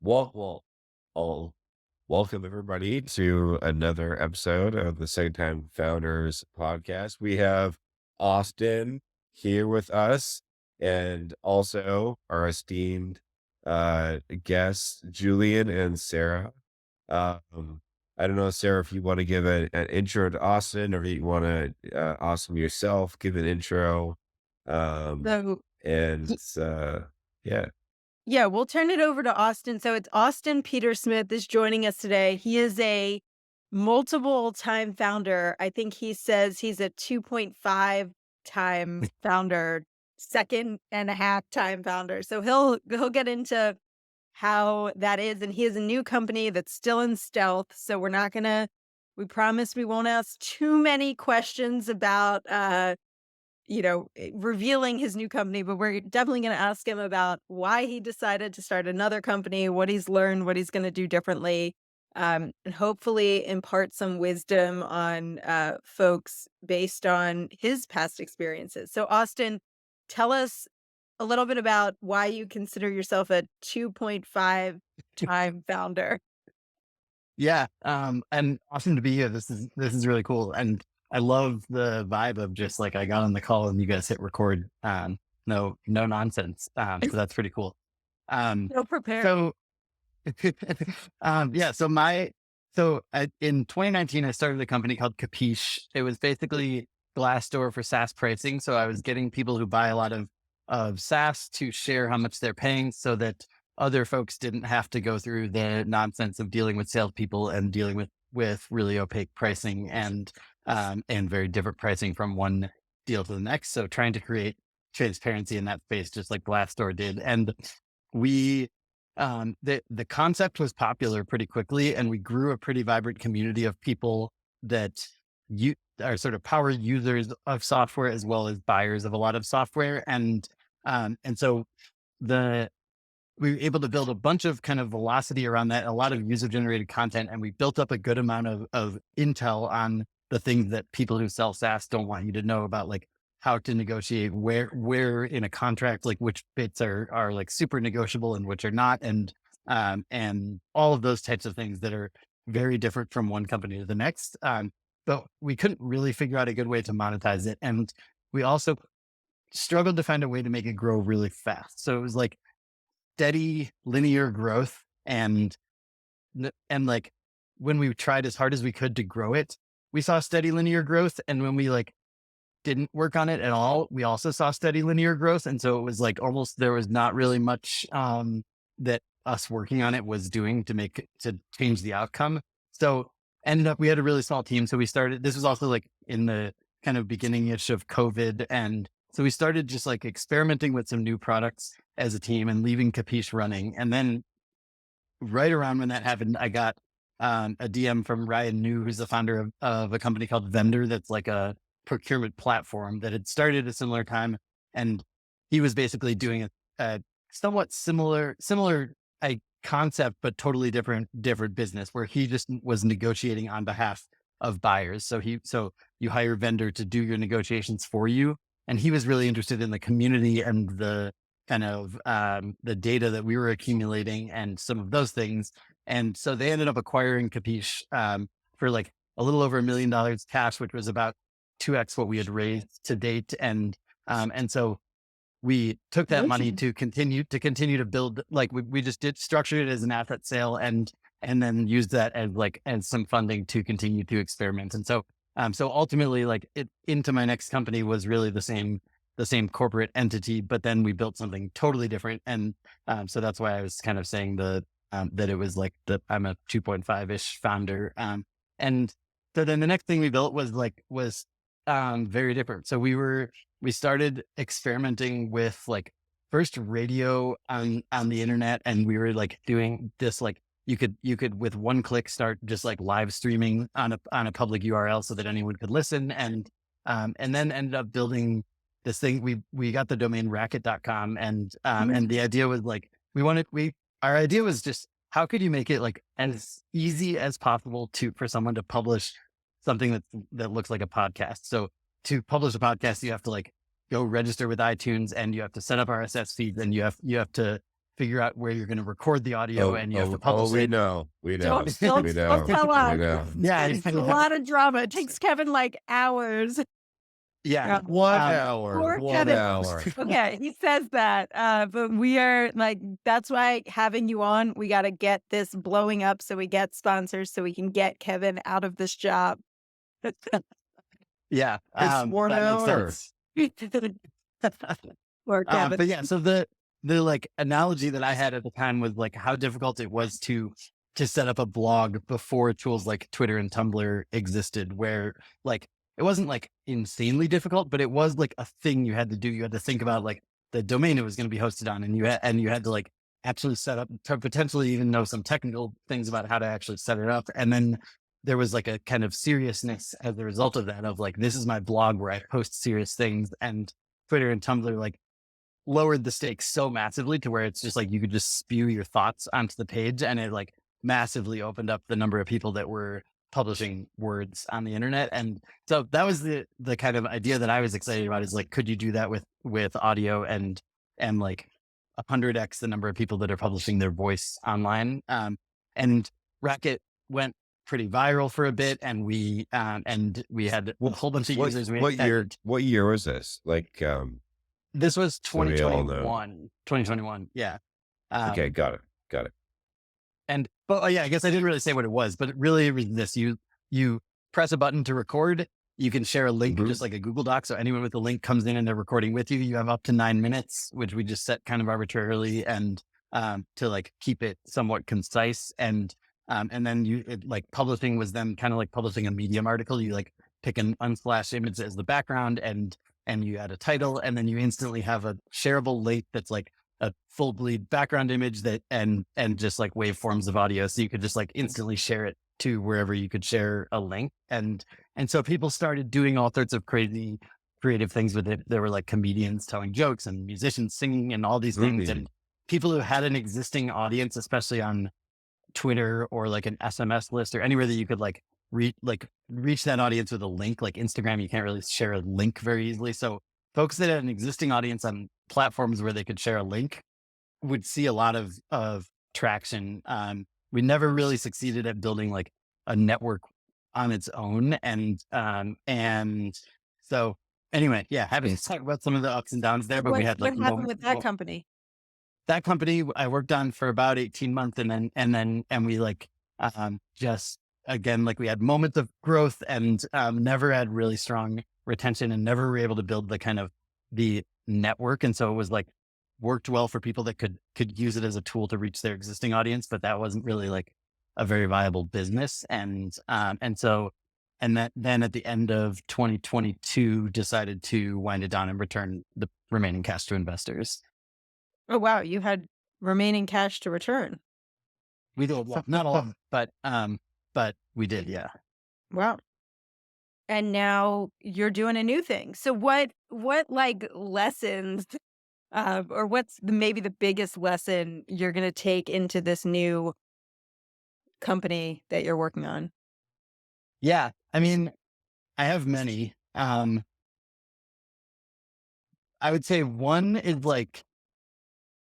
Well, all welcome everybody to another episode of the Second Time Founders podcast. We have Austin here with us, and also our esteemed guests, Julian and Sarah. Um, I don't know, Sarah, if you want to give an intro to Austin, or you want to Austin yourself give an intro. Um, So, and y- yeah. yeah, we'll turn it over to Austin. So it's Austin Peter Smith is joining us today. He is a multiple time founder. I think he says he's a 2.5 time founder, second and a half time founder. So he'll get into how that is. And he has a new company that's still in stealth. So we promise we won't ask too many questions about revealing his new company, but we're definitely going to ask him about why he decided to start another company, what he's learned, what he's going to do differently, and hopefully impart some wisdom on folks based on his past experiences. So, Austin, tell us a little bit about why you consider yourself a 2.5 time founder. Yeah, and awesome to be here. This is really cool, and I love the vibe of just like I got on the call and you guys hit record. No nonsense. So that's pretty cool. Um, So prepared. so yeah, in 2019 I started a company called Capiche. It was basically Glassdoor for SaaS pricing. So I was getting people who buy a lot of SaaS to share how much they're paying, so that other folks didn't have to go through the nonsense of dealing with salespeople and dealing with really opaque pricing and very different pricing from one deal to the next. So trying to create transparency in that space, just like Glassdoor did, and we the concept was popular pretty quickly, and we grew a pretty vibrant community of people that you are sort of power users of software as well as buyers of a lot of software, and so the we were able to build a bunch of kind of velocity around that, a lot of user generated content, and we built up a good amount of intel on the things that people who sell SaaS don't want you to know about, like how to negotiate, where in a contract, like which bits are like super negotiable and which are not, and all of those types of things that are very different from one company to the next. But we couldn't really figure out a good way to monetize it, and we also struggled to find a way to make it grow really fast. So it was like steady linear growth, and like when we tried as hard as we could to grow it, we saw steady linear growth, and when we like didn't work on it at all, we also saw steady linear growth. And so it was like almost there was not really much that us working on it was doing to change the outcome. So ended up we had a really small team, so we started, this was also like in the kind of beginning ish of COVID, and so we started just like experimenting with some new products as a team and leaving Capiche running. And then right around when that happened, I got a DM from Ryan New, who's the founder of a company called Vendor, that's like a procurement platform that had started at a similar time. And he was basically doing a somewhat similar concept, but totally different business, where he just was negotiating on behalf of buyers. So you hire Vendor to do your negotiations for you. And he was really interested in the community and the kind of the data that we were accumulating and some of those things. And so they ended up acquiring Capiche for like a little over $1 million cash, which was about 2x what we had raised to date. And so we took that money Amazing. to continue to build, like we just did structure it as an asset sale, and then used that as some funding to continue to experiment. And so ultimately, like it into my next company was really the same corporate entity, but then we built something totally different. And so that's why I was kind of saying that it was like I'm a 2.5 ish founder. And so then the next thing we built was very different. So we started experimenting with like first radio on the internet, and we were like doing this, like you could with one click start just like live streaming on a public URL so that anyone could listen, and then ended up building this thing. We got the domain racket.com, and the idea was like our idea was just how could you make it like as easy as possible for someone to publish something that looks like a podcast. So to publish a podcast, you have to like go register with iTunes, and you have to set up RSS feeds, and you have to figure out where you're going to record the audio and you have to publish we it. know, Don't don't we don't know, tell we us. know. Yeah. It's a lot of drama. It takes Kevin like hours. Yeah. Yeah. 1 hour, Poor 1 Kevin. hour. Okay, he says that, but we are like, that's why having you on, we got to get this blowing up so we get sponsors so we can get Kevin out of this job. Yeah. It's 1 That makes hour. sense. Poor Kevin. But yeah, so the like analogy that I had at the time was like how difficult it was to set up a blog before tools like Twitter and Tumblr existed, where like it wasn't like insanely difficult, but it was like a thing you had to do. You had to think about like the domain it was going to be hosted on, and you had to like actually set up to potentially even know some technical things about how to actually set it up. And then there was like a kind of seriousness as a result of that, of like, this is my blog where I post serious things. And Twitter and Tumblr like lowered the stakes so massively to where it's just like you could just spew your thoughts onto the page, and it like massively opened up the number of people that were publishing words on the internet. And so that was the kind of idea that I was excited about, is like, could you do that with audio and like 100x the number of people that are publishing their voice online? And Racket went pretty viral for a bit, and we had a whole bunch of users. What year was this? Like, This was so we all know. 2021. Yeah. Okay, got it. But yeah, I guess I didn't really say what it was, but it really was this: you press a button to record. You can share a link, just like a Google Doc. So anyone with a link comes in and they're recording with you. You have up to 9 minutes, which we just set kind of arbitrarily, and to like keep it somewhat concise. And then like publishing was then kind of like publishing a Medium article. You like pick an unsplash image as the background, and you add a title, and then you instantly have a shareable link that's like a full bleed background image that and just like waveforms of audio. So you could just like instantly share it to wherever you could share a link. And so people started doing all sorts of crazy creative things with it. There were like comedians telling jokes and musicians singing and all these things. And people who had an existing audience, especially on Twitter or like an SMS list or anywhere that you could like reach that audience with a link. Like Instagram, you can't really share a link very easily. So folks that had an existing audience on platforms where they could share a link would see a lot of traction. We never really succeeded at building like a network on its own. And so anyway, yeah, happy to talk about some of the ups and downs there, but we had like what happened with that company? That company I worked on for about 18 months, and we like, just again, like we had moments of growth, and never had really strong retention, and never were able to build the kind of the network. And so it was like worked well for people that could use it as a tool to reach their existing audience, but that wasn't really like a very viable business. And then at the end of 2022 decided to wind it down and return the remaining cash to investors. Oh, wow. You had remaining cash to return. We did, well, not a lot, but we did. Yeah. Wow. And now you're doing a new thing. So what like lessons, or what's maybe the biggest lesson you're going to take into this new company that you're working on? Yeah. I mean, I have many. I would say one is like,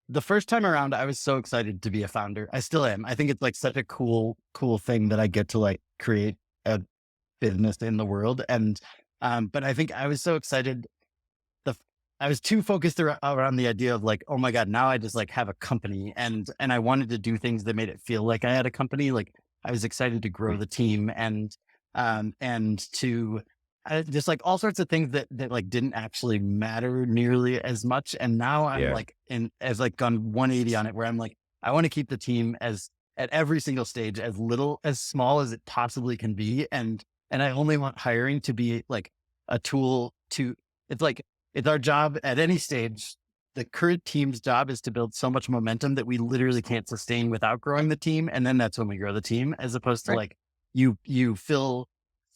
the first time around, I was so excited to be a founder. I still am. I think it's like such a cool thing that I get to like create a business in the world. And, but I think I was so excited. I was too focused around the idea of like, oh my God, now I just like have a company, and I wanted to do things that made it feel like I had a company. Like I was excited to grow the team and to just like all sorts of things that like didn't actually matter nearly as much. And now I'm like as like gone 180 on it, where I'm like, I want to keep the team as at every single stage, as little, as small as it possibly can be. And I only want hiring to be like a tool to, it's our job at any stage. The current team's job is to build so much momentum that we literally can't sustain without growing the team. And then that's when we grow the team, as opposed to like you fill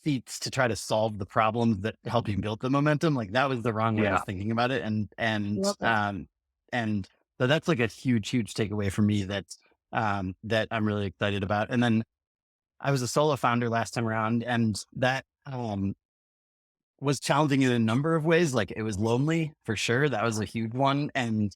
seats to try to solve the problems that help you build the momentum. Like that was the wrong way of thinking about it. And so that's like a huge takeaway for me that I'm really excited about. And then I was a solo founder last time around, and that was challenging in a number of ways. Like it was lonely for sure. That was a huge one. And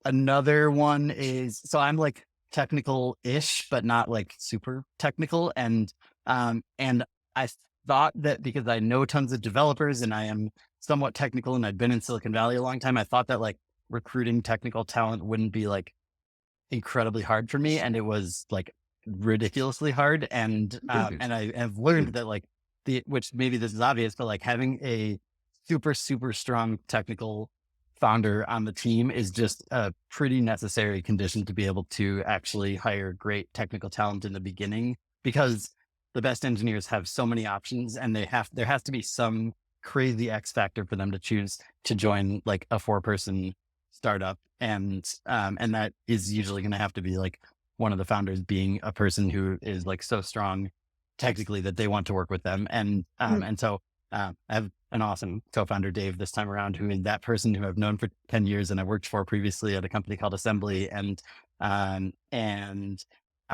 Another one is, so I'm like technical-ish, but not like super technical. And I thought that because I know tons of developers and I am somewhat technical and I'd been in Silicon Valley a long time, I thought that like recruiting technical talent wouldn't be like incredibly hard for me. And it was like ridiculously hard. And I have learned that like which maybe this is obvious, but like having a super, super strong technical founder on the team is just a pretty necessary condition to be able to actually hire great technical talent in the beginning, because the best engineers have so many options and there has to be some crazy X factor for them to choose to join like a 4-person startup. And that is usually going to have to be like one of the founders being a person who is like so strong technically that they want to work with them. And I have an awesome co-founder, Dave, this time around, who is that person who I've known for 10 years and I worked for previously at a company called Assembly. And I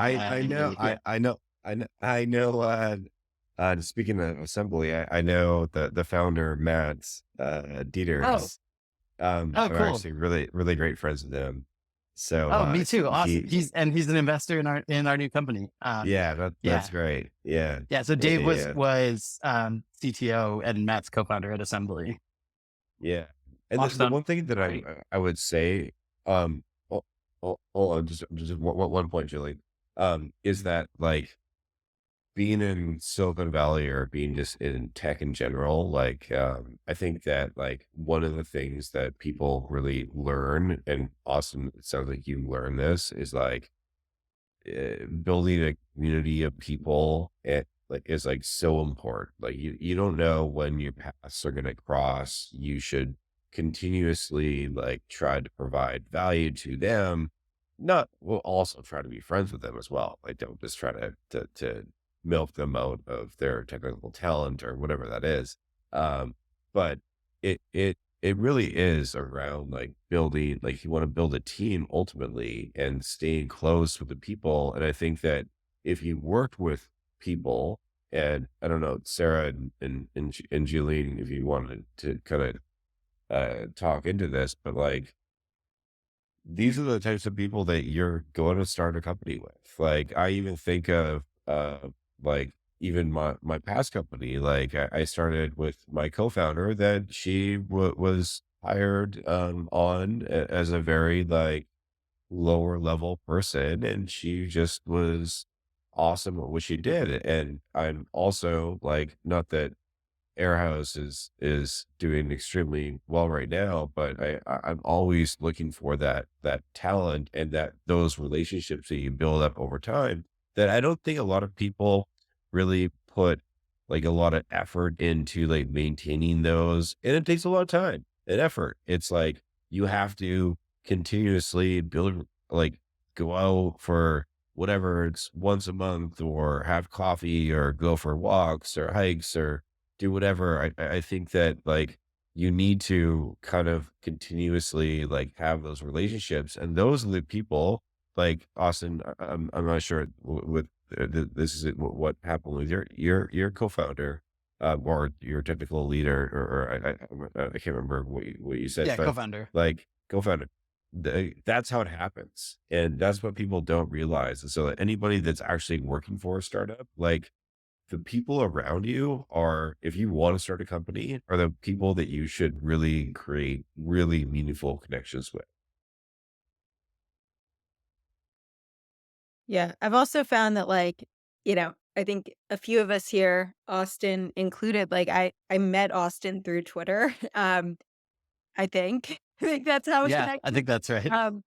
know, yeah, I know, speaking of Assembly, I know the founder, Matt, oh, Dieters. oh, I'm cool. actually really, really great friends with him. So, Oh, me too. Awesome. he He's an investor in our new company. yeah, Yeah. that's great. Yeah. Yeah. So Yeah, Dave was yeah, was CTO and Matt's co-founder at Assembly. yeah. And the Awesome. one thing that Great. I would say, oh, hold on, just one point, Julie, is that like being in Silicon Valley or being just in tech in general, like, I think that like one of the things that people really learn, and Austin, it sounds like you learn this, is like building a community of people. It like is like so important. Like you don't know when your paths are gonna cross. You should continuously like try to provide value to them. Not well, also try to be friends with them as well. Like don't just try to milk them out of their technical talent or whatever that is. But it really is around like building, like you want to build a team ultimately and staying close with the people. And I think that if you worked with people, and I don't know, Sarah and Julie, if you wanted to kind of talk into this, but like these are the types of people that you're going to start a company with. Like I even think of like even my past company, like I started with my co-founder that she was hired on as a very like lower level person, and she just was awesome at what she did. And I'm also like, not that Airhouse is doing extremely well right now, but I'm always looking for that talent and that those relationships that you build up over time, that I don't think a lot of people really put like a lot of effort into like maintaining those. And it takes a lot of time and effort. It's like you have to continuously build, like go out for whatever it's once a month, or have coffee, or go for walks or hikes, or do whatever. I think that like you need to kind of continuously like have those relationships, and those are the people like Austin. I'm not sure with this is what happened with your co-founder, or your technical leader, or I can't remember what you said, Yeah. but Co-founder. like co-founder. That's how it happens, and that's what people don't realize. And so, anybody that's actually working for a startup, like the people around you are, if you want to start a company, are the people that you should really create really meaningful connections with. Yeah. I've also found that like, I think a few of us here, Austin included, like I met Austin through Twitter. I think. I think that's how we Yeah, I connected. think that's right. Um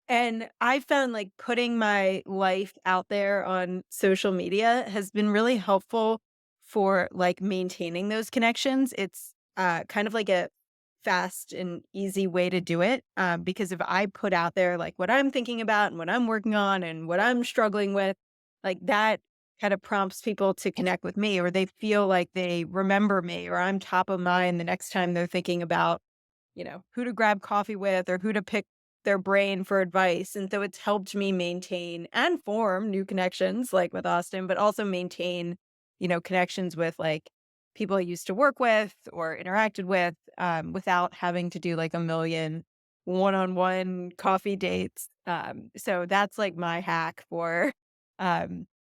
And I found like putting my life out there on social media has been really helpful for like maintaining those connections. It's kind of like a fast and easy way to do it. Because if I put out there like what I'm thinking about and what I'm working on and what I'm struggling with, like that kind of prompts people to connect with me, or they feel like they remember me, or I'm top of mind the next time they're thinking about who to grab coffee with or who to pick their brain for advice. And so it's helped me maintain and form new connections like with Austin, but also maintain, connections with like people I used to work with or interacted with without having to do like a million one-on-one coffee dates. So that's like my hack for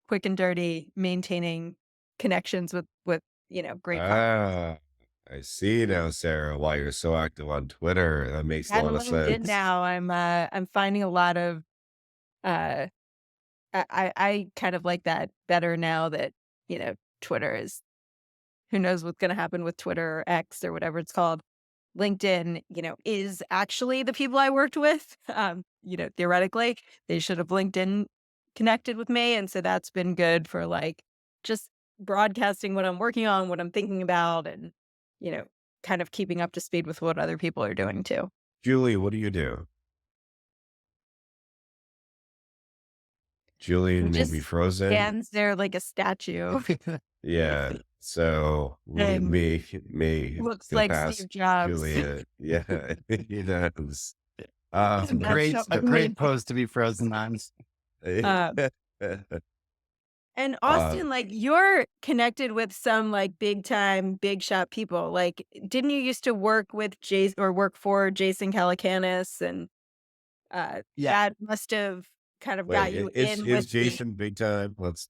quick and dirty maintaining connections with great coffee. Ah, I see now, Sarah, why you're so active on Twitter. That makes a And lot of LinkedIn sense. now, I'm finding a lot of uh I kind of like that better now that, Twitter is who knows what's gonna happen with Twitter or X or whatever it's called. LinkedIn, is actually the people I worked with. Theoretically, they should have LinkedIn connected with me. And so that's been good for like just broadcasting what I'm working on, what I'm thinking about, and, you know, kind of keeping up to speed with what other people are doing too. Julie, what do you do? Julie may be Just frozen. stands there like a statue Yeah. So we and may looks go like past Steve Jobs. Julia. Yeah. He does. It's a That's great, so a funny. great pose to be frozen on. Um, And uh, Austin, like you're connected with some like big time, big shot people. Like, didn't you used to work with Jason or work for Jason Calacanis? And Yeah. that must have kind of got wait, you is in with the, Jason big time? Let's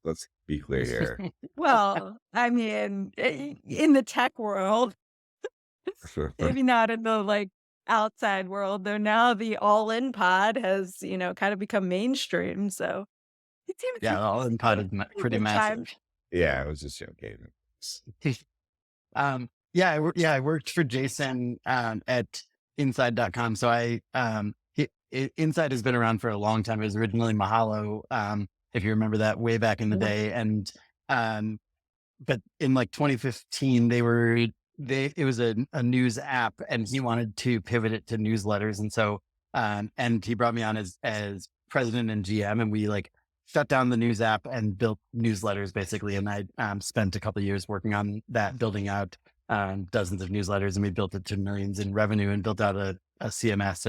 be clear here. well, I mean, in the tech world, maybe not in the like outside world, though now the all in pod has, kind of become mainstream. So it Yeah. seems All in pot is pretty big time. massive. Yeah, I was just joking. I worked for Jason, at inside.com. So Inside has been around for a long time. It was originally Mahalo. If you remember that way back in the Mhm. day. And, but in like 2015, it was a news app and he wanted to pivot it to newsletters. And so, and he brought me on as president and GM, and we like shut down the news app and built newsletters basically. And I, spent a couple of years working on that, building out, dozens of newsletters, and we built it to millions in revenue and built out a CMS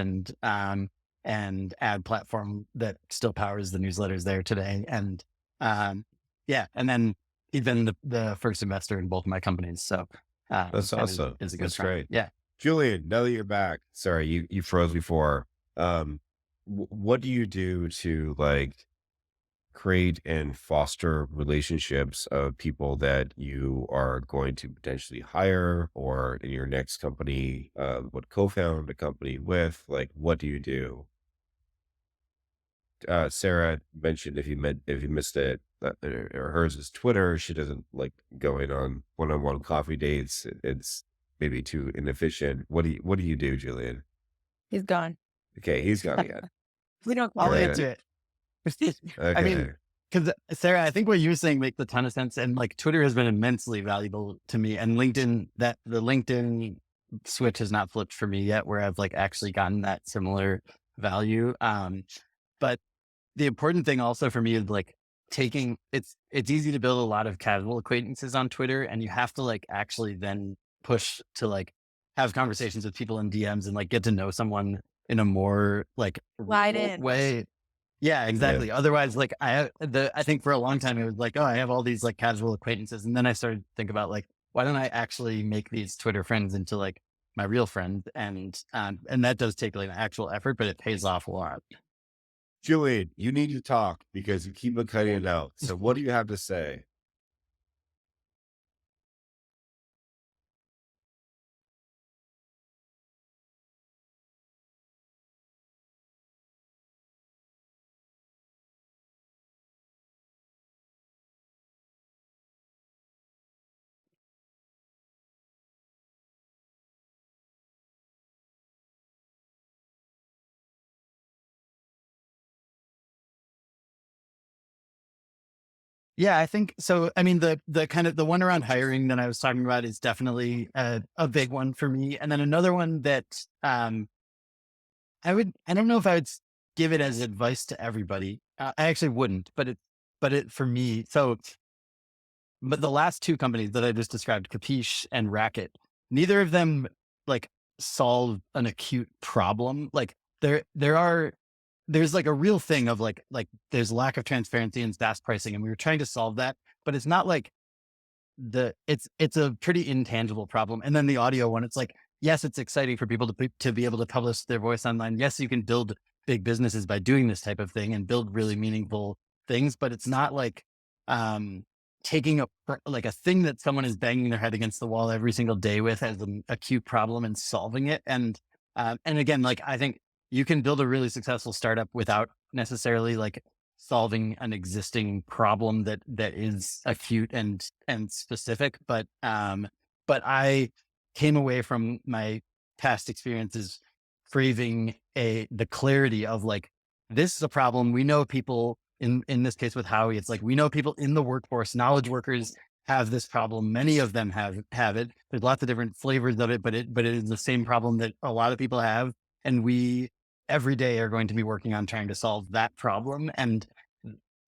and ad platform that still powers the newsletters there today. And, and then he's been the first investor in both of my companies. So, That's kind of awesome. is a good That's friend. great. Yeah. Julian, now that you're back, sorry, you froze before. What do you do to like create and foster relationships of people that you are going to potentially hire or in your next company, would co-found a company with? Like, what do you do? Sarah mentioned if you missed it, or hers is Twitter. She doesn't like going on one-on-one coffee dates. It's maybe too inefficient. What do you do, Julian? He's gone. Okay, he's gone again. We don't I'll care. Okay. answer it. I mean, Okay. because Sarah, I think what you're saying makes a ton of sense. And like Twitter has been immensely valuable to me, and LinkedIn, that the LinkedIn switch has not flipped for me yet, where I've like actually gotten that similar value. But the important thing also for me is like it's easy to build a lot of casual acquaintances on Twitter, and you have to like actually then push to like have conversations with people in DMs and like get to know someone in a more like Wide real in. way. Yeah, Yeah. exactly. Otherwise, like I think for a long time it was like, oh, I have all these like casual acquaintances, and then I started to think about like, why don't I actually make these Twitter friends into like my real friends? And that does take like an actual effort, but it pays off a lot. Julian, you need to talk because you keep on cutting it out. So what do you have to say? Yeah, I think so. I mean, the kind of the one around hiring that I was talking about is definitely a big one for me. And then another one that I don't know if I would give it as advice to everybody. I actually wouldn't, but it for me. So, but the last two companies that I just described, Capiche and Racket, neither of them like solve an acute problem. Like there's like a real thing of like there's lack of transparency in SaaS pricing, and we were trying to solve that, but it's not like it's a pretty intangible problem. And then the audio one, it's like yes, it's exciting for people to be able to publish their voice online. Yes, you can build big businesses by doing this type of thing and build really meaningful things, but it's not like um, taking like a thing that someone is banging their head against the wall every single day with as an acute problem and solving it. And again, like I think you can build a really successful startup without necessarily like solving an existing problem that is acute and specific. But I came away from my past experiences craving the clarity of like, this is a problem. We know people in this case with Howie, it's like, we know people in the workforce, knowledge workers have this problem. Many of them have it. There's lots of different flavors of it, but it is the same problem that a lot of people have. And we every day are going to be working on trying to solve that problem. And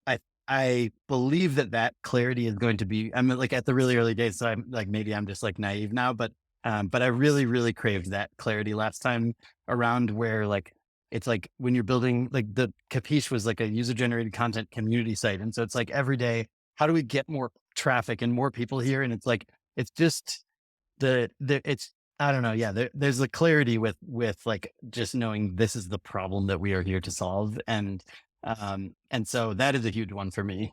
I, I believe that clarity is going to be, I'm like at the really early days. So I'm like, maybe I'm just like naive now, but I really, really craved that clarity last time around where like, it's like when you're building, like the Capiche was like a user generated content community site. And so it's like every day, how do we get more traffic and more people here? And it's like, it's just it's, I don't know. Yeah. There's the clarity with like just knowing this is the problem that we are here to solve. And so that is a huge one for me.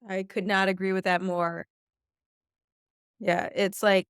I could not agree with that more. Yeah, it's like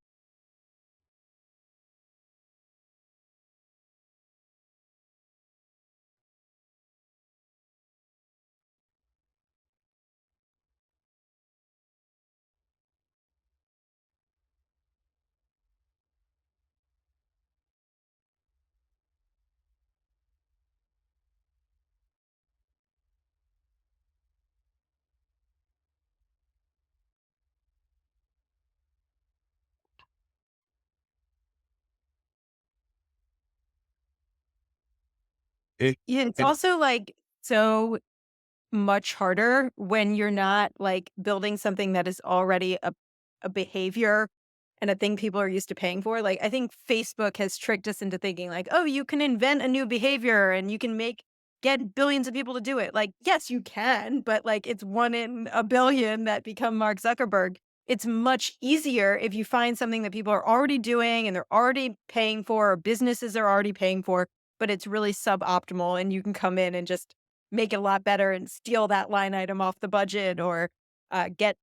It, yeah, it's and also like so much harder when you're not like building something that is already a behavior and a thing people are used to paying for. Like I think Facebook has tricked us into thinking like, oh, you can invent a new behavior and you can get billions of people to do it. Like, yes, you can, but like it's one in a billion that become Mark Zuckerberg. It's much easier if you find something that people are already doing and they're already paying for, or businesses are already paying for, but it's really suboptimal and you can come in and just make it a lot better and steal that line item off the budget or get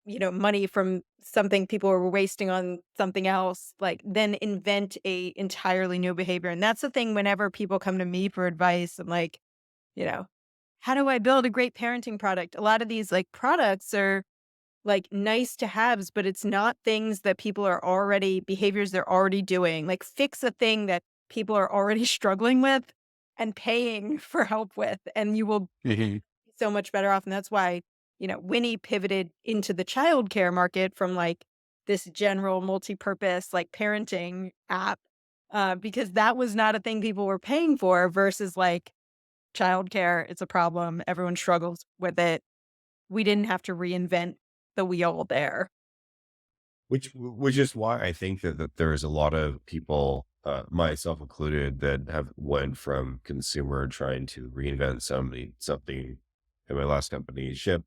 money from something people were wasting on something else, like then invent a entirely new behavior. And that's the thing whenever people come to me for advice, I'm like, you know, how do I build a great parenting product? A lot of these like products are like nice to haves, but it's not things that people are already behaviors they're already doing. Like fix a thing that people are already struggling with and paying for help with, and you will Mhm. be so much better off. And that's why, Winnie pivoted into the childcare market from like this general multi-purpose like parenting app, because that was not a thing people were paying for versus like childcare. It's a problem. Everyone struggles with it. We didn't have to reinvent the wheel there. which is why I think that there's a lot of people, myself included, that have went from consumer trying to reinvent something in my last company, Shyp,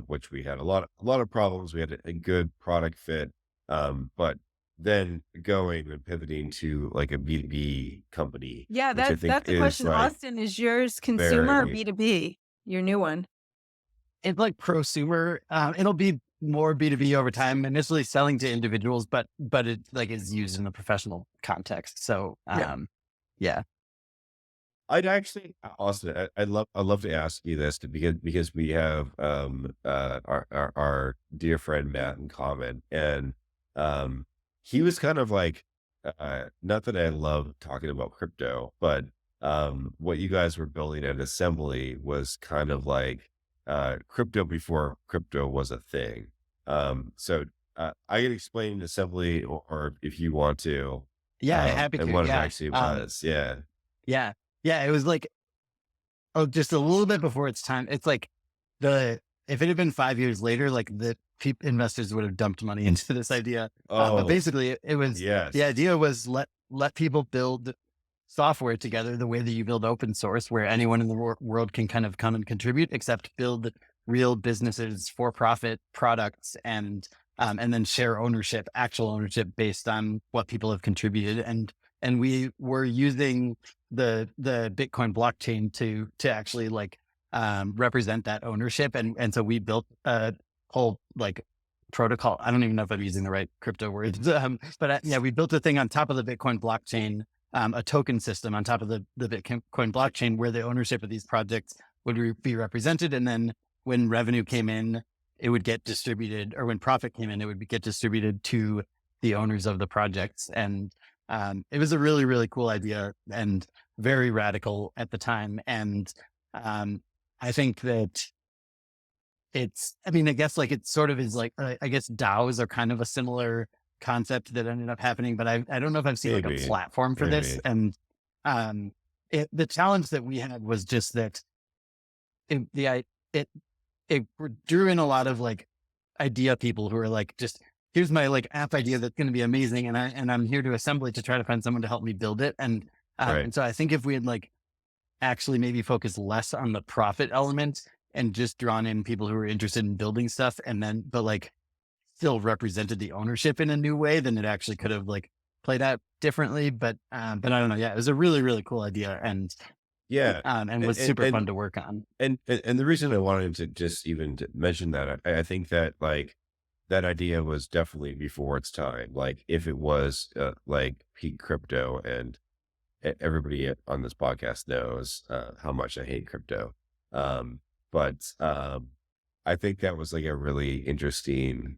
which we had a lot of problems. We had a good product fit, but then going and pivoting to like a B2B company, Yeah, which I think that's the is question. like Austin, is yours consumer or very, B2B? Your new one. It's like prosumer. It'll be more B2B over time, initially selling to individuals, but it like is used in a professional context. So yeah. yeah. I'd actually, Austin, I'd love to ask you this because we have our dear friend Matt in common, and he was kind of like, not that I love talking about crypto, but what you guys were building at Assembly was kind of like crypto before crypto was a thing. So I can explain Assembly, or if you want to, Yeah, happy and to. what it Yeah. actually was. Yeah. Yeah. Yeah. It was like, oh, just a little bit before its time. It's like the if it had been 5 years later, like the investors would have dumped money into this idea. But Oh, basically, it was the yes. idea was let people build software together the way that you build open source, where anyone in the world can kind of come and contribute, except build real businesses for profit products and then share ownership, actual ownership based on what people have contributed. And we were using the Bitcoin blockchain to actually like represent that ownership. And so we built a whole like protocol. I don't even know if I'm using the right crypto words, but yeah, we built a thing on top of the Bitcoin blockchain, a token system on top of the Bitcoin blockchain where the ownership of these projects would be represented. And then when revenue came in, it would get distributed, or when profit came in, it would get distributed to the owners of the projects. And it was a really, really cool idea and very radical at the time. And I think that I mean, I guess like it sort of is like, I guess DAOs are kind of a similar concept that ended up happening, but I don't know if I've seen like a Maybe, platform for this. maybe. And the challenge that we had was just that it, the, I, it drew in a lot of like idea people who are like, just here's my like app idea that's going to be amazing. And I'm here to assemble it to try to find someone to help me build it. Right. And so I think if we had like actually maybe focused less on the profit element and just drawn in people who were interested in building stuff and then, but like still represented the ownership in a new way, then it actually could have like played out differently. But I don't know. Yeah, it was a really, really cool idea Yeah. and And, was super and, fun to work on. and the reason I wanted to just even to mention that, I think that like that idea was definitely before its time. Like if it was like peak crypto, and everybody on this podcast knows how much I hate crypto. Um, but I think that was like a really interesting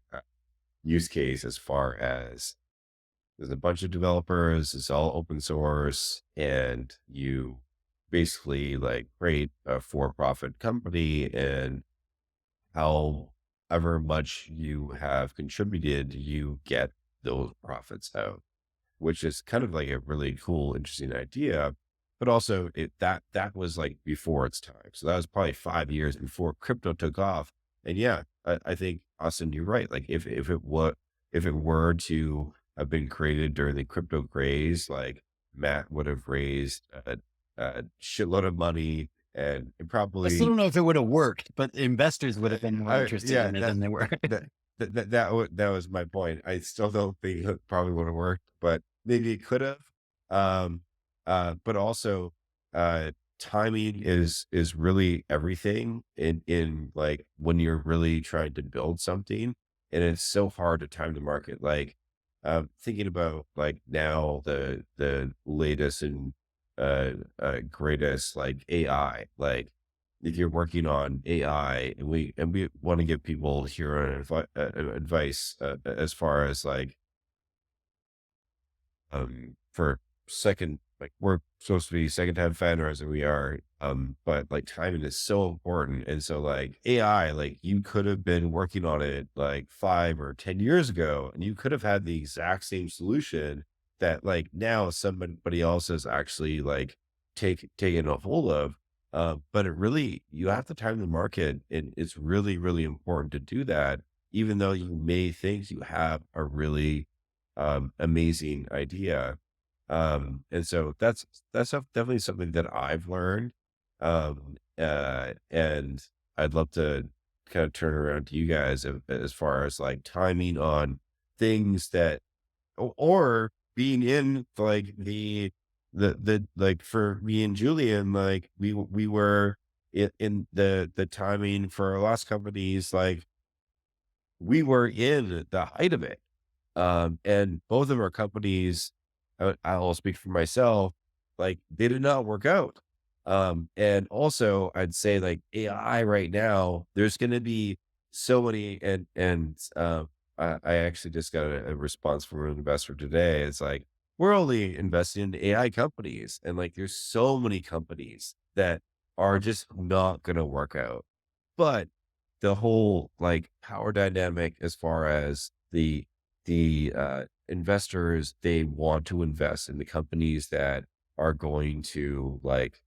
use case as far as there's a bunch of developers, it's all open source, and you basically like create a for-profit company, and however much you have contributed, you get those profits out, which is kind of like a really cool, interesting idea. But also that was like before its time. So that was probably 5 years before crypto took off. And yeah, I think Austin, you're right. Like if it were to have been created during the crypto craze, like Matt would have raised a shitload of money, and it I still probably don't know if it would have worked, but investors would have been more interested yeah, in it than they were. that that was my point. I still don't think it probably would have worked, but maybe it could have. Um, but also, timing is really everything in like when you're really trying to build something, and it's so hard to time the market. Like, thinking about like now the latest and greatest like AI, like if you're working on AI, and we want to give people here advice as far as like for second, like we're supposed to be second time founders and we are, but like timing is so important. And so like AI, like you could have been working on it like 5 or 10 years ago, and you could have had the exact same solution that like now somebody else has actually like taken a hold of. But it really, you have to time the market, and it's really, really important to do that, even though you may think you have a really amazing idea. And so definitely something that I've learned. And I'd love to kind of turn around to you guys as far as like timing on things that, or being in like the like for me and Julian, like we were in the timing for our last companies, like we were in the height of it. And both of our companies, I'll speak for myself, like they did not work out. And also I'd say like AI right now, there's going to be so many, I actually just got a response from an investor today. It's like, we're only investing in AI companies. And like, there's so many companies that are just not going to work out. But the whole like power dynamic as far as the investors, they want to invest in the companies that are going to like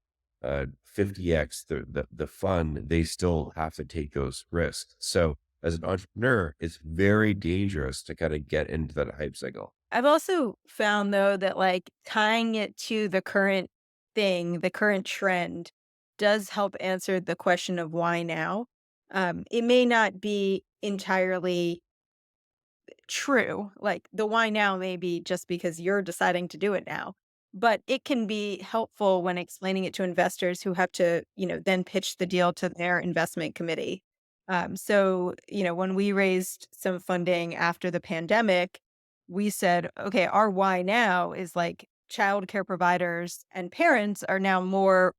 50x the fund, they still have to take those risks. So as an entrepreneur, it's very dangerous to kind of get into that hype cycle. I've also found though that like tying it to the current thing, the current trend does help answer the question of why now. It may not be entirely true. Like the why now may be just because you're deciding to do it now, but it can be helpful when explaining it to investors who have to, then pitch the deal to their investment committee. When we raised some funding after the pandemic, we said, okay, our why now is like childcare providers and parents are now more,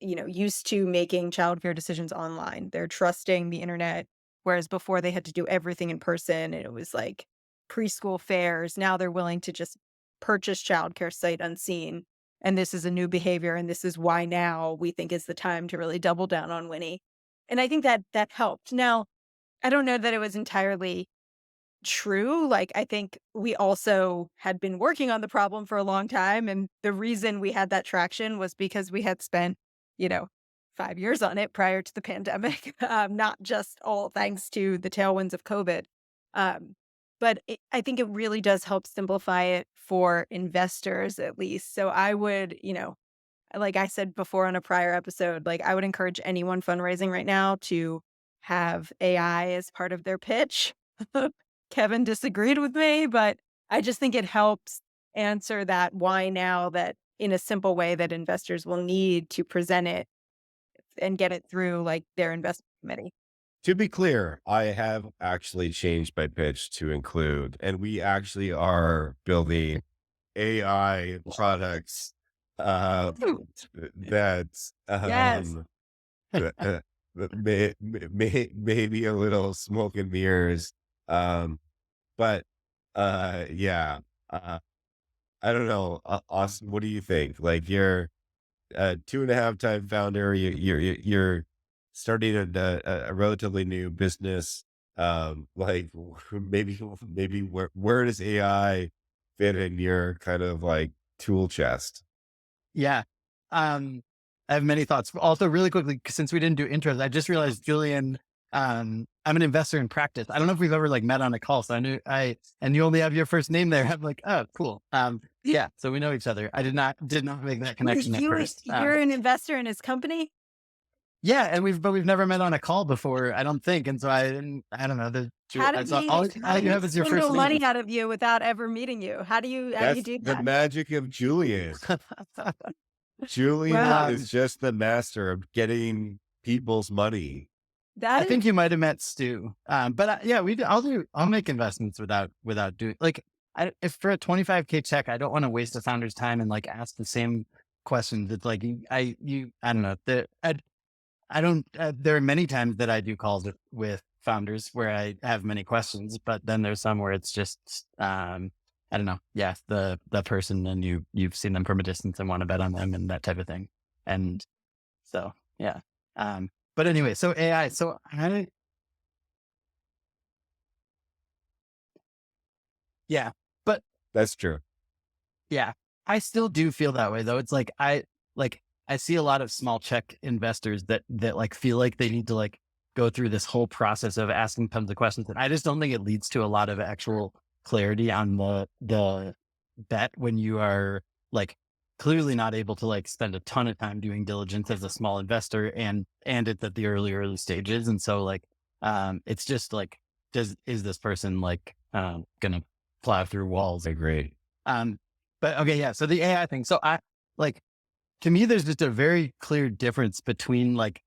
used to making childcare decisions online. They're trusting the internet. Whereas before they had to do everything in person and it was like preschool fairs. Now they're willing to just purchase childcare sight unseen. And this is a new behavior. And this is why now we think is the time to really double down on Winnie. And I think that that helped. Now, I don't know that it was entirely true. Like, I think we also had been working on the problem for a long time, and the reason we had that traction was because we had spent, you know, 5 years on it prior to the pandemic, not just all thanks to the tailwinds of COVID. Um, I think it really does help simplify it for investors at least. So I would, like I said before on a prior episode, like I would encourage anyone fundraising right now to have AI as part of their pitch. Kevin disagreed with me, but I just think it helps answer that why now that in a simple way that investors will need to present it and get it through like their investment committee. To be clear, I have actually changed my pitch to include, and we actually are building AI products Ooh, that yes. that, that maybe a little smoke and mirrors. Um, but yeah, uh, I don't know. Austin, what do you think? Like you're a 2.5 time founder. You're starting a relatively new business. Like maybe where does AI fit in your kind of like tool chest? Yeah. I have many thoughts. Also, really quickly, since we didn't do intros, I just realized, Julian, I'm an investor in practice. I don't know if we've ever like met on a call. So and you only have your first name there. I'm like, oh, cool. Yeah. So we know each other. I did not make that connection at first. You're an investor in his company? Yeah. And we've never met on a call before, I don't think. And so I don't know. How did All you he have is your first swindle money name. out of you without ever meeting you? How do you That's do the that? magic of Julian. Julian Wow. is just the master of getting people's money. That I is think you might have met Stu. Yeah, I'll make investments without doing like, if for a 25K check, I don't want to waste a founder's time and like ask the same questions. It's like, I don't know. I don't, there are many times that I do calls with founders where I have many questions, but then there's some where it's just, I don't know. Yeah. The person, and you've seen them from a distance and want to bet on them and that type of thing. And so, yeah. But anyway, so AI, yeah, but That's true. yeah, I still do feel that way though. It's like, I see a lot of small check investors that like feel like they need to like go through this whole process of asking tons of questions. And I just don't think it leads to a lot of actual clarity on the bet when you are like clearly not able to like spend a ton of time doing diligence as a small investor, and it's at the early stages. And so like, it's just like, is this person like, gonna plow through walls? I agree. Um, but okay, yeah. So the AI thing. So like, to me, there's just a very clear difference between like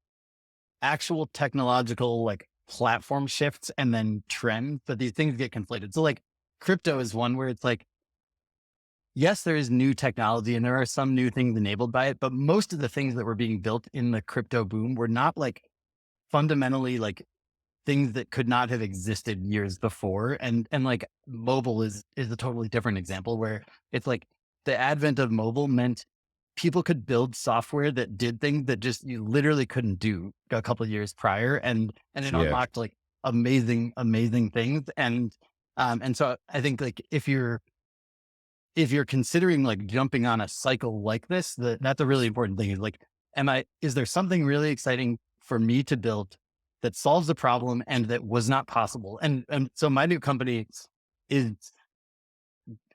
actual technological like platform shifts and then trends, but these things get conflated. So like crypto is one where it's like, yes, there is new technology and there are some new things enabled by it, but most of the things that were being built in the crypto boom were not like fundamentally like things that could not have existed years before. And like mobile is a totally different example where it's like the advent of mobile meant people could build software that did things that just you literally couldn't do a couple of years prior. And it Yeah. unlocked like amazing things. And so I think like if you're considering like jumping on a cycle like this, that's a really important thing is like, is there something really exciting for me to build that solves the problem and that was not possible? And so my new company is,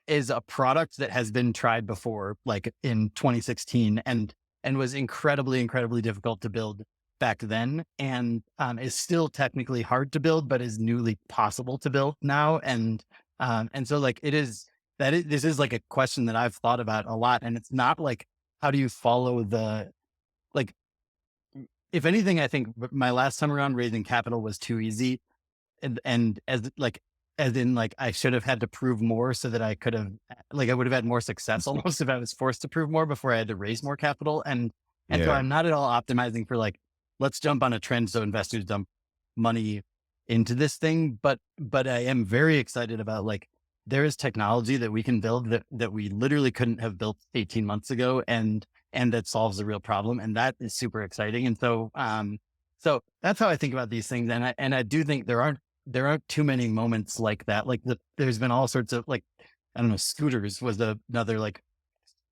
is a product that has been tried before, like in 2016 and was incredibly difficult to build. back then, and is still technically hard to build, but is newly possible to build now. And so like this is like a question that I've thought about a lot, and it's not like how do you follow the like if anything, I think my last time around raising capital was too easy. And as in like I should have had to prove more so that I could have like I would have had more success almost if I was forced to prove more before I had to raise more capital. And so Yeah. I'm not at all optimizing for like, let's jump on a trend so investors dump money into this thing. But I am very excited about like there is technology that we can build that we literally couldn't have built 18 months ago and that solves a real problem. And that is super exciting. And so that's how I think about these things. And I do think there aren't too many moments like that. Like there's been all sorts of like, I don't know, scooters was another like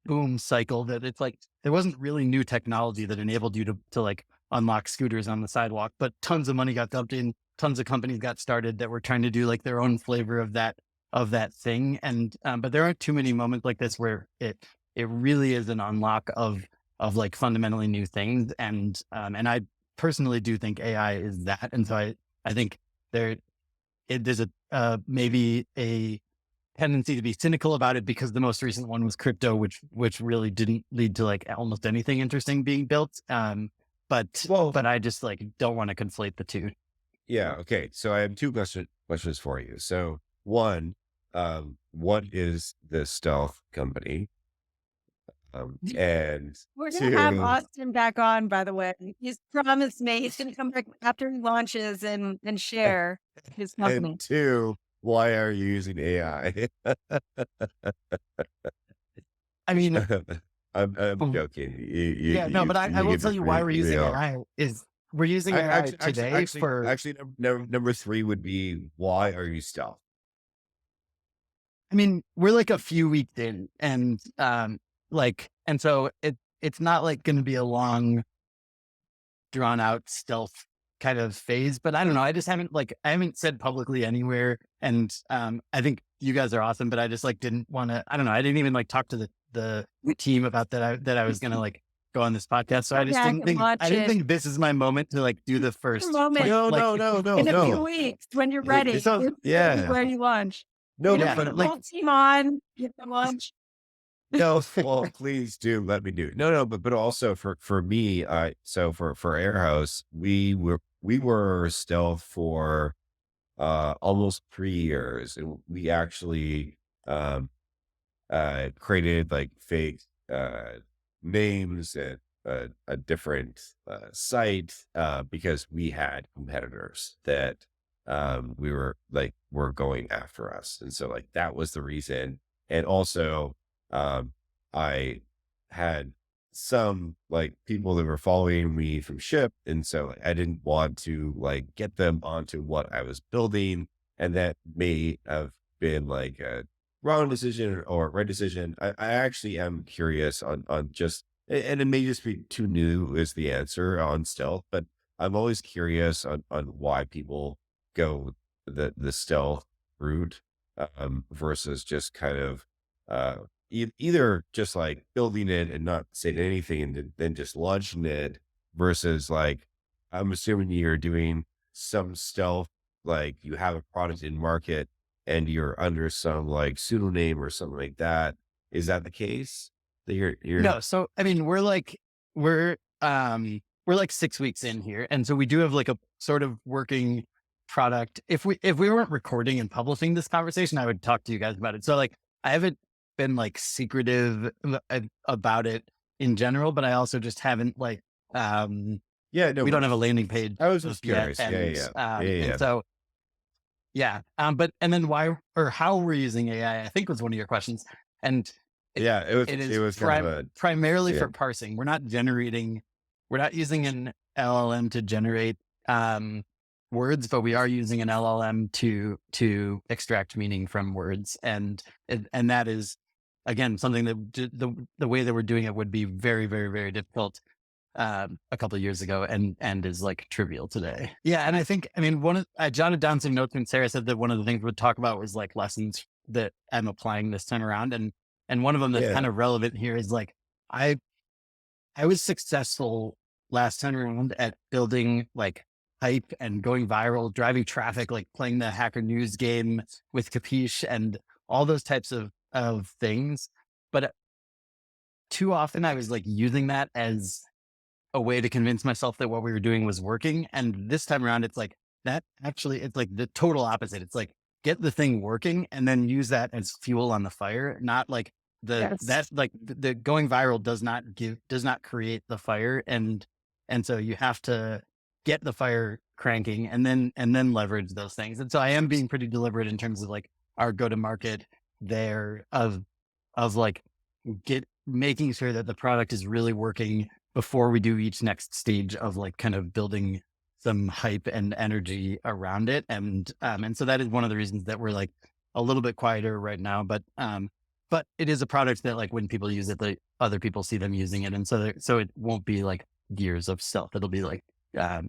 boom cycle that it's like, there wasn't really new technology that enabled you to like unlock scooters on the sidewalk, but tons of money got dumped in, tons of companies got started that were trying to do like their own flavor of that thing. And, but there aren't too many moments like this where it really is an unlock of like fundamentally new things. And I personally do think AI is that. And so I think there's maybe a tendency to be cynical about it because the most recent one was crypto, which really didn't lead to like almost anything interesting being built. But I just like don't want to conflate the two. Yeah. Okay. So I have two questions for you. So one, what is the stealth company? And We're going to have two, Austin back on, by the way. He's promised me he's going to come back after he launches and share his company. and two, why are you using AI? I mean, I'm joking. yeah, no, but I will give tell it you why we're using real. AI is we're using AI today for, Actually, number three would be, why are you stealth? I mean, we're like a few weeks in and and so it's not like going to be a long drawn out stealth kind of phase, but I don't know. I haven't said publicly anywhere. And I think you guys are awesome, but I just like didn't want to, I don't know. I didn't even like talk to the team about that I was going to like go on this podcast. So I just didn't think this is my moment to like do the first moment. No. In a few weeks when you're ready. Yeah. Where you launch. No, Get but the whole team on, get the lunch. no, well, please do let me do it. No, but also for me, so for Airhouse, we were stealth for almost 3 years, and we actually created like fake names at a different site because we had competitors that were going after us, and so like that was the reason. And also I had some like people that were following me from Shyp, and so like, I didn't want to like get them onto what I was building, and that may have been like a wrong decision or right decision. I actually am curious on just, and it may just be too new is the answer on stealth, but I'm always curious on why people go the stealth route versus just kind of either just like building it and not saying anything and then just launching it versus like, I'm assuming you're doing some stealth, like you have a product in market and you're under some like pseudonym or something like that. Is that the case? That you're no. So, I mean, we're like 6 weeks in here. And so we do have like a sort of working product. If we weren't recording and publishing this conversation, I would talk to you guys about it. So like, I haven't been like secretive about it in general, but I also just haven't like, yeah, no, we don't have a landing page. I was just yet, curious. And, Yeah. And so, yeah. And then why or how we're using AI, I think was one of your questions. And it was kind of primarily for parsing. We're not using an LLM to generate words, but we are using an LLM to extract meaning from words. And that is, again, something that the way that we're doing it would be very, very, very difficult a couple of years ago and is like trivial today. Yeah. And I think, I mean, I jotted down some notes when Sarah said that one of the things we'd talk about was like lessons that I'm applying this time around. And one of them that's kind of relevant here is like, I was successful last time around at building like hype and going viral, driving traffic, like playing the Hacker News game with Capiche and all those types of things. But too often I was like using that as a way to convince myself that what we were doing was working. And this time around, it's like that actually, it's like the total opposite. It's like get the thing working and then use that as fuel on the fire, not like Yes. the going viral does not create the fire. And so you have to get the fire cranking and then leverage those things. And so I am being pretty deliberate in terms of like our go to market there of like get making sure that the product is really working before we do each next stage of like kind of building some hype and energy around it. And so that is one of the reasons that we're like a little bit quieter right now, but it is a product that like when people use it, like other people see them using it. And so it won't be like years of stealth. It'll be like,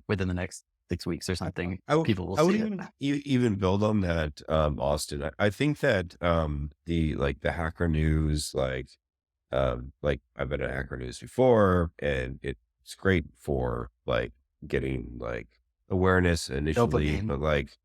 within the next 6 weeks or something, people will I would see it. even build on that, Austin. I think that the Hacker News, like I've been at Hacker News before, and it's great for like getting like awareness initially, Dopamine. but like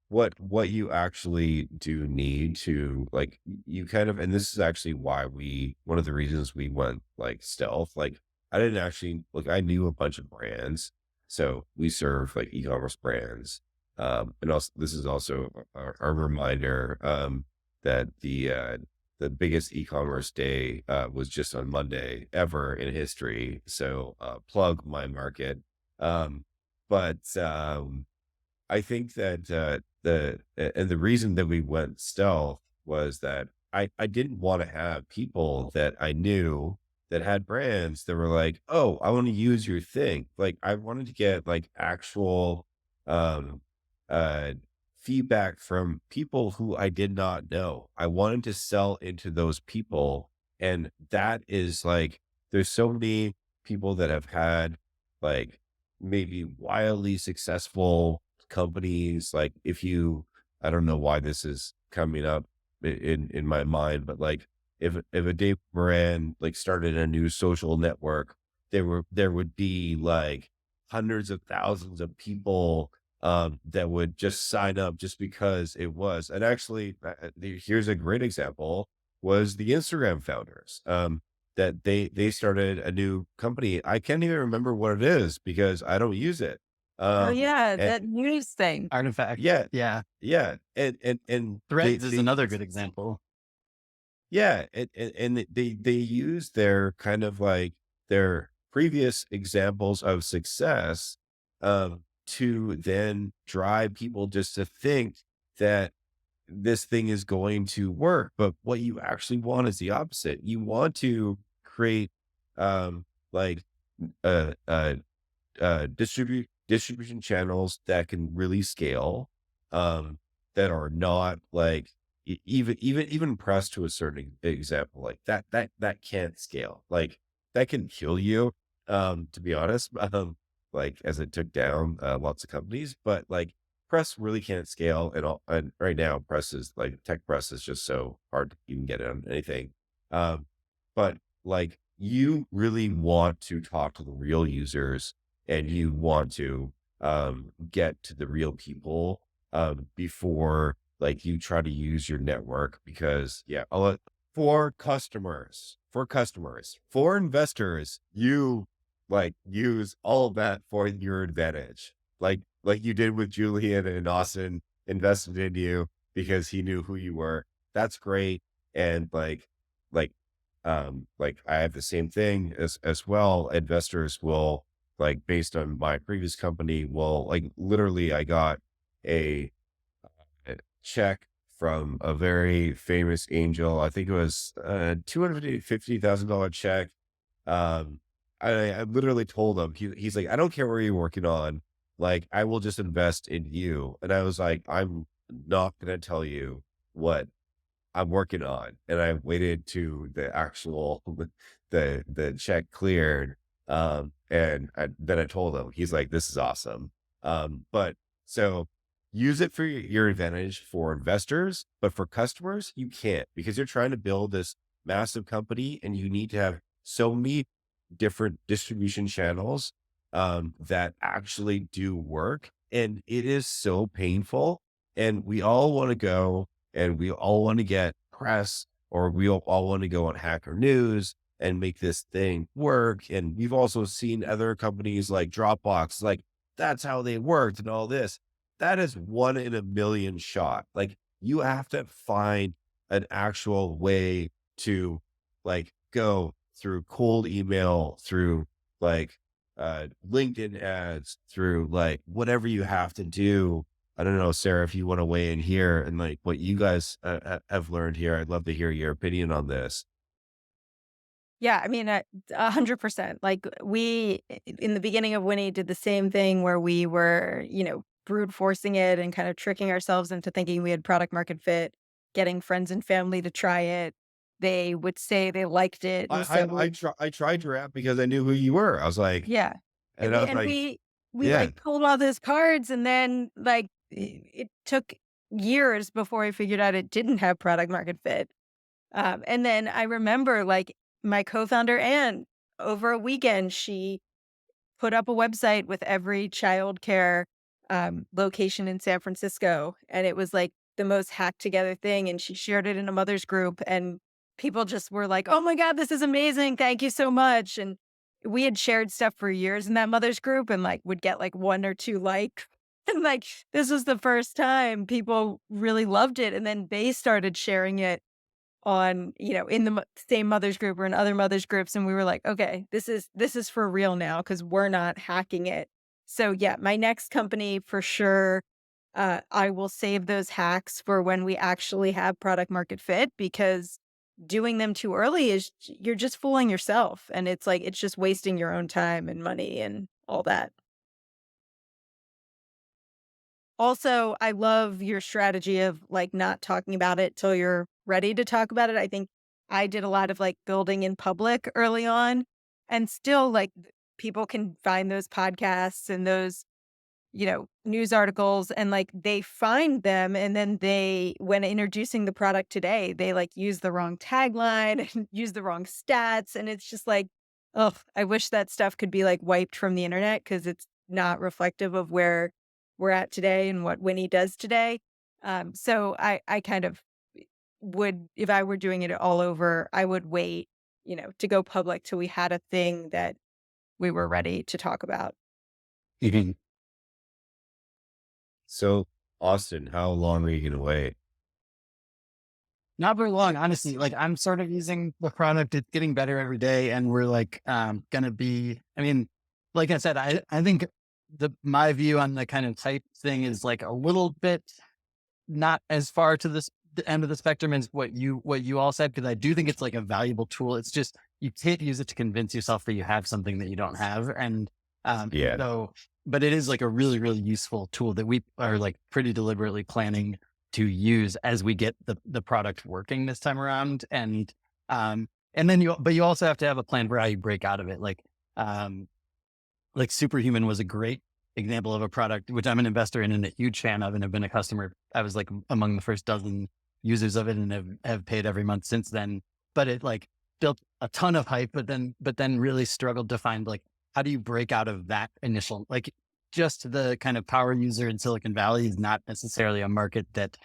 what you actually do need to like you kind of, and this is actually why one of the reasons we went like stealth. Like I didn't actually like I knew a bunch of brands, so we serve like e-commerce brands. And also this is also a reminder that the biggest e-commerce day was just on Monday ever in history. So plug my market. Um, but I think that and the reason that we went stealth was that I didn't want to have people that I knew that had brands that were like, oh, I want to use your thing. Like I wanted to get like actual um uh feedback from people who I did not know. I wanted to sell into those people. And that is like there's so many people that have had like maybe wildly successful companies. Like if you, I don't know why this is coming up in my mind, but like if a Dave Moran like started a new social network, there would be like hundreds of thousands of people that would just sign up just because it was. And actually, here's a great example was the Instagram founders. That they started a new company. I can't even remember what it is because I don't use it. Oh, Um, yeah, and that news thing. Artifact. yeah, Yeah. yeah, and Threads is another good example. yeah, and they use their kind of like their previous examples of success to then drive people just to think that this thing is going to work. But what you actually want is the opposite. You want to create um like uh uh distribution channels that can really scale, um, that are not like even press to a certain example like that can't scale. Like that can kill you, to be honest, like as it took down lots of companies, but like press really can't scale at all. And right now, press is like tech press is just so hard to even get on anything. Um, but like you really want to talk to the real users and you want to get to the real people before like you try to use your network because yeah, for investors, you like use all of that for your advantage. Like you did with Julian and Austin invested in you because he knew who you were. That's great. And like I have the same thing as well. Investors will like based on my previous company will like literally I got a, a check from a very famous angel. I think it was $250,000 check. Um I literally told him he's like, I don't care where you're working on, like I will just invest in you. And I was like, I'm not gonna tell you what I'm working on. And I waited to the actual the check cleared. Then I told him, he's like, this is awesome. But so use it for your advantage for investors, but for customers, you can't because you're trying to build this massive company and you need to have so many different distribution channels that actually do work. And it is so painful. And we all want to go and we all want to get press, or we all want to go on Hacker News and make this thing work. And we've also seen other companies like Dropbox, like that's how they worked and all this. That is one in a million shot. Like you have to find an actual way to like go through cold email, through like LinkedIn ads, through like whatever you have to do. I don't know, Sarah, if you want to weigh in here and like what you guys have learned here. I'd love to hear your opinion on this. Yeah, I mean, 100%. Like in the beginning of Winnie, did the same thing where we were, brute forcing it and kind of tricking ourselves into thinking we had product market fit, getting friends and family to try it. They would say they liked it, and so I tried your app because I knew who you were. I was like, yeah, and I was and like, we yeah, like pulled all those cards, and then like it took years before I figured out it didn't have product market fit. And then I remember like my co-founder Anne, over a weekend, she put up a website with every childcare location in San Francisco. And it was like the most hacked together thing. And she shared it in a mother's group. And people just were like, oh my God, this is amazing. Thank you so much. And we had shared stuff for years in that mother's group and like would get like one or two likes. And like this was the first time people really loved it. And then they started sharing it on, in the same mothers group or in other mothers groups, and we were like, "Okay, this is for real now because 'cause we're not hacking it." So, yeah, my next company for sure, I will save those hacks for when we actually have product market fit because doing them too early is you're just fooling yourself, and it's like it's just wasting your own time and money and all that. Also, I love your strategy of, like, not talking about it till you're ready to talk about it. I think I did a lot of, like, building in public early on, and still, like, people can find those podcasts and those, news articles, and, like, they find them, and then they when introducing the product today, they, like, use the wrong tagline and use the wrong stats, and it's just like, ugh, I wish that stuff could be, like, wiped from the internet because it's not reflective of where we're at today and what Winnie does today. So I kind of would if I were doing it all over, I would wait, to go public till we had a thing that we were ready to talk about. Mhm. So Austin, how long are you gonna wait? Not very long, honestly. Like I'm sort of using the product. It's getting better every day. And we're like gonna be, I mean, like I said, I think my view on the kind of type thing is like a little bit not as far to the end of the spectrum as what you all said, because I do think it's like a valuable tool. It's just you can't use it to convince yourself that you have something that you don't have. And Yeah. so but it is like a really, really useful tool that we are like pretty deliberately planning to use as we get the product working this time around. And then you also have to have a plan for how you break out of it. Um like Superhuman was a great example of a product which I'm an investor in and a huge fan of and have been a customer. I was like among the first dozen users of it and have paid every month since then. But it like built a ton of hype, but then really struggled to find like how do you break out of that initial like just the kind of power user in Silicon Valley is not necessarily a market that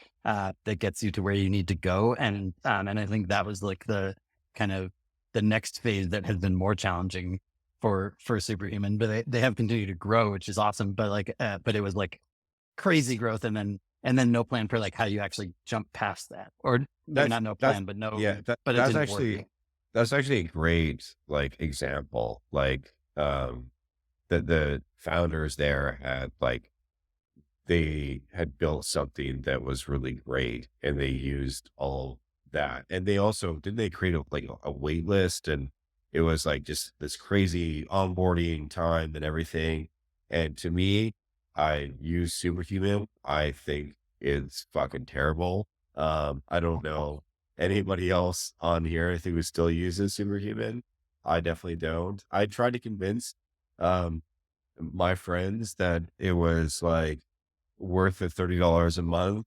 gets you to where you need to go. And I think that was like the kind of the next phase that has been more challenging for Superhuman, but they have continued to grow, which is awesome. But but it was like crazy growth, and then no plan for like how you actually jump past that, or maybe That's not no that's plan, but no, yeah, but it didn't work. that's actually a great like example. Like the founders there had like they had built something that was really great and they used all that. And they also didn't they create a wait list, and it was like just this crazy onboarding time and everything. And to me, I use Superhuman. I think it's fucking terrible. I don't know anybody else on here who still uses Superhuman. I definitely don't. I tried to convince um my friends that it was like worth the $30 a month,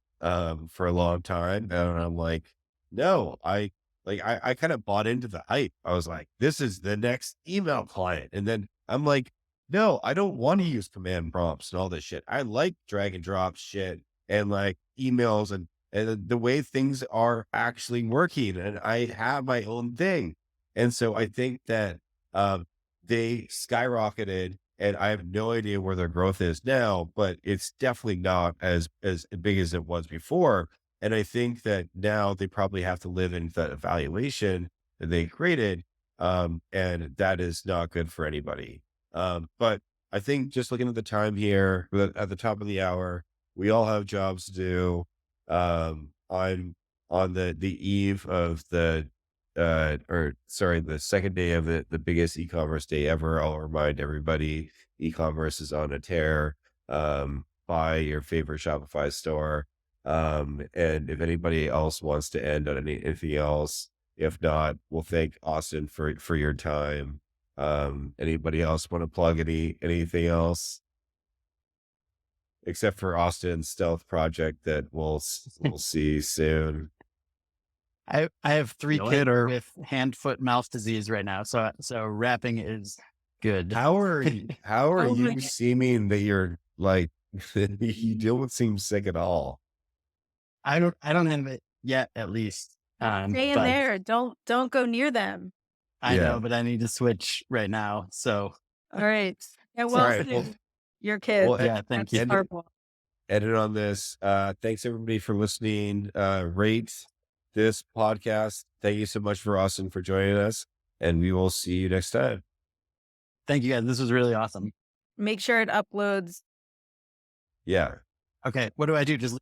for a long time, and I'm like, "No, I kinda bought into the hype." I was like, "This is the next email client," and then I'm like, no, I don't want to use command prompts and all this shit. I like drag and drop shit and like emails and the way things are actually working. And I have my own thing. And so I think that they skyrocketed and I have no idea where their growth is now, but it's definitely not as big as it was before. And I think that now they probably have to live in the evaluation that they created. And that is not good for anybody. But I think just looking at the time here, at the top of the hour, we all have jobs to do. I'm on the eve of the second day of the biggest e-commerce day ever. I'll remind everybody, e-commerce is on a tear. Buy your favorite Shopify store. And if anybody else wants to end on anything else, if not, we'll thank Austin for your time. Anybody else want to plug anything else except for Austin's stealth project that we'll see soon? I have 3 No kids hitter. with hand, foot, mouth disease right now, so rapping is good. How are Oh my you seeming that you're like you don't seem sick at all? I don't have it yet, at least. Stay in But there. Don't go near them. I Yeah. know, but I need to switch right now. So All right. Yeah, All well, right. Well, your kids. well, yeah, thank That's you. end horrible. edit on this. Thanks everybody for listening. Rate this podcast. Thank you so much for Austin for joining us, and we will see you next time. Thank you guys. This was really awesome. Make sure it uploads. Yeah. Okay, what do I do? Just